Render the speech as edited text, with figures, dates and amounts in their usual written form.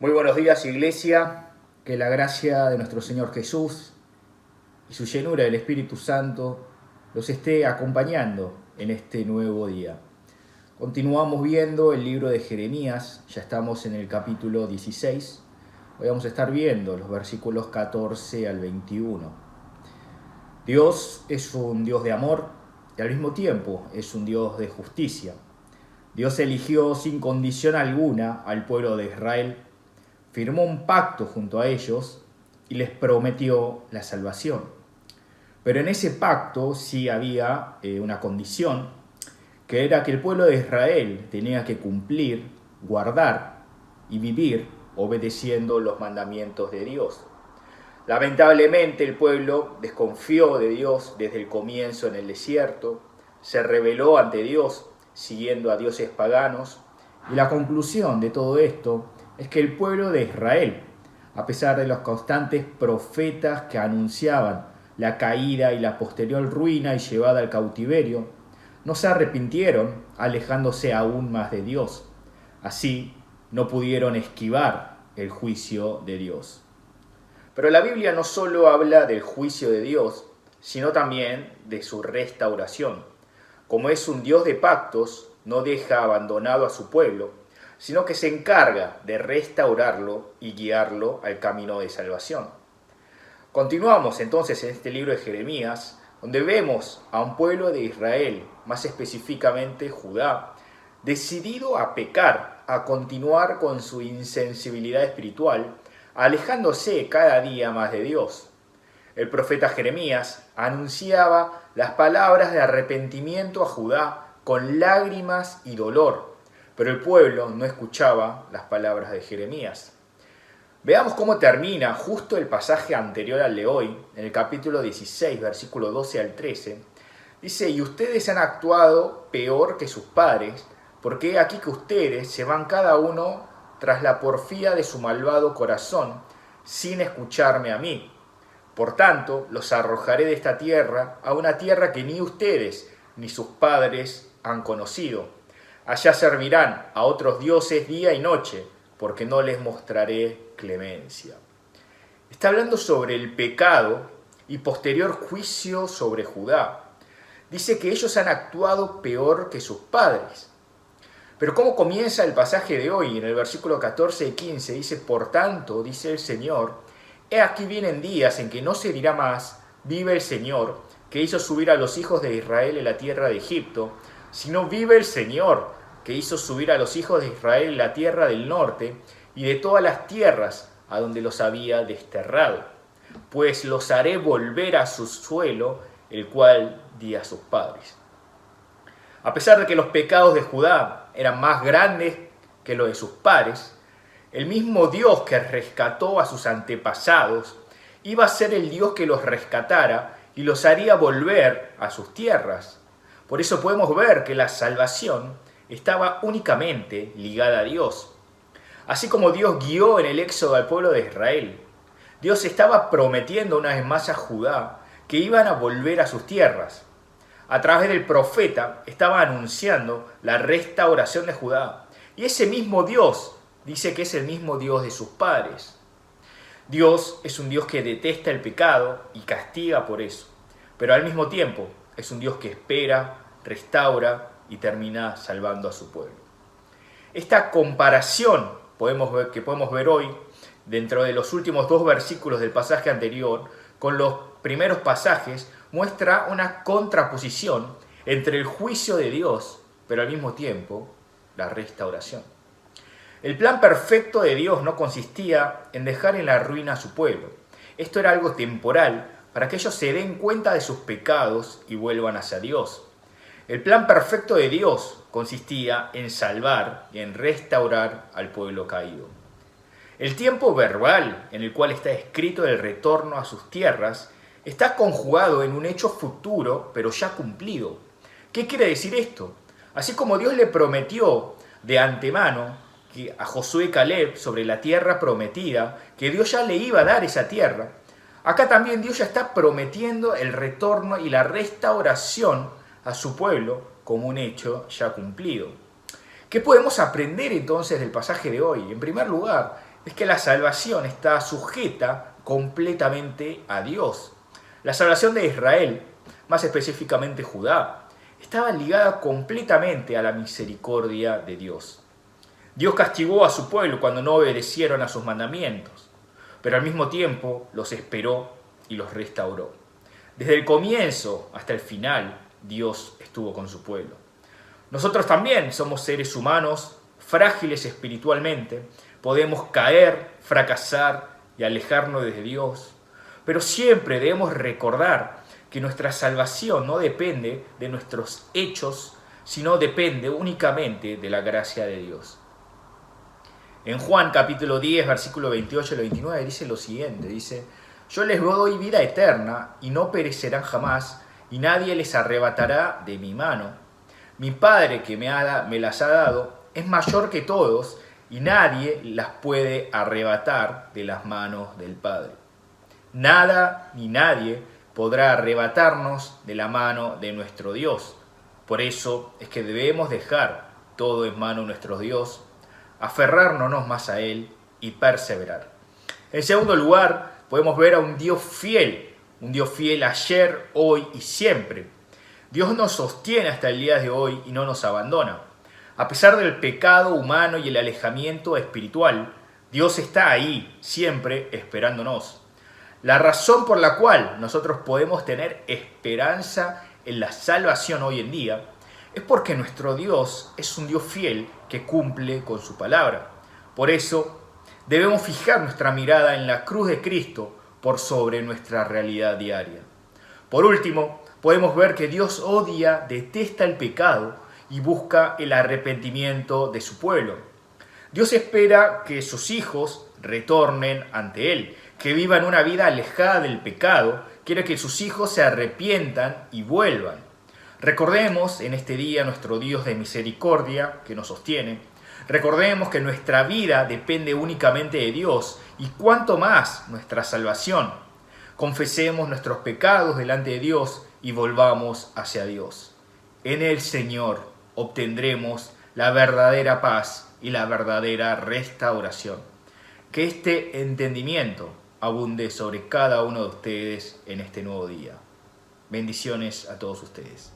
Muy buenos días, Iglesia. Que la gracia de nuestro Señor Jesús y su llenura del Espíritu Santo los esté acompañando en este nuevo día. Continuamos viendo el libro de Jeremías, ya estamos en el capítulo 16. Hoy vamos a estar viendo los versículos 14 al 21. Dios es un Dios de amor y al mismo tiempo es un Dios de justicia. Dios eligió sin condición alguna al pueblo de Israel, firmó un pacto junto a ellos y les prometió la salvación. Pero en ese pacto sí había una condición, que era que el pueblo de Israel tenía que cumplir, guardar y vivir obedeciendo los mandamientos de Dios. Lamentablemente el pueblo desconfió de Dios desde el comienzo en el desierto, se rebeló ante Dios siguiendo a dioses paganos, y la conclusión de todo esto es que el pueblo de Israel, a pesar de los constantes profetas que anunciaban la caída y la posterior ruina y llevada al cautiverio, no se arrepintieron, alejándose aún más de Dios. Así no pudieron esquivar el juicio de Dios. Pero la Biblia no solo habla del juicio de Dios, sino también de su restauración. Como es un Dios de pactos, no deja abandonado a su pueblo, sino que se encarga de restaurarlo y guiarlo al camino de salvación. Continuamos entonces en este libro de Jeremías, donde vemos a un pueblo de Israel, más específicamente Judá, decidido a pecar, a continuar con su insensibilidad espiritual, alejándose cada día más de Dios. El profeta Jeremías anunciaba las palabras de arrepentimiento a Judá con lágrimas y dolor, pero el pueblo no escuchaba las palabras de Jeremías. Veamos cómo termina justo el pasaje anterior al de hoy, en el capítulo 16, versículo 12 al 13. Dice: y ustedes han actuado peor que sus padres, porque he aquí que ustedes se van cada uno tras la porfía de su malvado corazón, sin escucharme a mí. Por tanto, los arrojaré de esta tierra a una tierra que ni ustedes ni sus padres han conocido. Allá servirán a otros dioses día y noche, porque no les mostraré clemencia. Está hablando sobre el pecado y posterior juicio sobre Judá. Dice que ellos han actuado peor que sus padres. Pero ¿cómo comienza el pasaje de hoy? En el versículo 14 y 15 dice: por tanto, dice el Señor, he aquí vienen días en que no se dirá más, vive el Señor, que hizo subir a los hijos de Israel en la tierra de Egipto, sino vive el Señor, que hizo subir a los hijos de Israel en la tierra del norte y de todas las tierras a donde los había desterrado, pues los haré volver a su suelo, el cual di a sus padres. A pesar de que los pecados de Judá eran más grandes que los de sus padres, el mismo Dios que rescató a sus antepasados iba a ser el Dios que los rescatara y los haría volver a sus tierras. Por eso podemos ver que la salvación estaba únicamente ligada a Dios. Así como Dios guió en el éxodo al pueblo de Israel, Dios estaba prometiendo una vez más a Judá que iban a volver a sus tierras. A través del profeta estaba anunciando la restauración de Judá. Y ese mismo Dios dice que es el mismo Dios de sus padres. Dios es un Dios que detesta el pecado y castiga por eso, pero al mismo tiempo es un Dios que espera, restaura y termina salvando a su pueblo. Esta comparación que podemos ver hoy dentro de los últimos dos versículos del pasaje anterior con los primeros pasajes muestra una contraposición entre el juicio de Dios, pero al mismo tiempo la restauración. El plan perfecto de Dios no consistía en dejar en la ruina a su pueblo. Esto era algo temporal para que ellos se den cuenta de sus pecados y vuelvan hacia Dios. El plan perfecto de Dios consistía en salvar y en restaurar al pueblo caído. El tiempo verbal en el cual está escrito el retorno a sus tierras está conjugado en un hecho futuro, pero ya cumplido. ¿Qué quiere decir esto? Así como Dios le prometió de antemano a Josué y Caleb sobre la tierra prometida, que Dios ya le iba a dar esa tierra, acá también Dios ya está prometiendo el retorno y la restauración a su pueblo como un hecho ya cumplido. ¿Qué podemos aprender entonces del pasaje de hoy? En primer lugar, es que la salvación está sujeta completamente a Dios. La salvación de Israel, más específicamente Judá, estaba ligada completamente a la misericordia de Dios. Dios castigó a su pueblo cuando no obedecieron a sus mandamientos, pero al mismo tiempo los esperó y los restauró. Desde el comienzo hasta el final, Dios estuvo con su pueblo. Nosotros también somos seres humanos, frágiles espiritualmente, podemos caer, fracasar y alejarnos de Dios, pero siempre debemos recordar que nuestra salvación no depende de nuestros hechos, sino depende únicamente de la gracia de Dios. En Juan capítulo 10, versículo 28 al 29 dice lo siguiente, dice: yo les doy vida eterna y no perecerán jamás, y nadie les arrebatará de mi mano. Mi Padre que me las ha dado es mayor que todos, y nadie las puede arrebatar de las manos del Padre. Nada ni nadie podrá arrebatarnos de la mano de nuestro Dios. Por eso es que debemos dejar todo en mano de nuestro Dios, aferrarnos más a Él y perseverar. En segundo lugar, podemos ver a un Dios fiel ayer, hoy y siempre. Dios nos sostiene hasta el día de hoy y no nos abandona. A pesar del pecado humano y el alejamiento espiritual, Dios está ahí, siempre esperándonos. La razón por la cual nosotros podemos tener esperanza en la salvación hoy en día es porque nuestro Dios es un Dios fiel que cumple con su palabra. Por eso debemos fijar nuestra mirada en la cruz de Cristo por sobre nuestra realidad diaria. Por último, podemos ver que Dios odia, detesta el pecado y busca el arrepentimiento de su pueblo. Dios espera que sus hijos retornen ante Él, que vivan una vida alejada del pecado, quiere que sus hijos se arrepientan y vuelvan. Recordemos en este día nuestro Dios de misericordia que nos sostiene. Recordemos que nuestra vida depende únicamente de Dios y cuanto más nuestra salvación. Confesemos nuestros pecados delante de Dios y volvamos hacia Dios. En el Señor obtendremos la verdadera paz y la verdadera restauración. Que este entendimiento abunde sobre cada uno de ustedes en este nuevo día. Bendiciones a todos ustedes.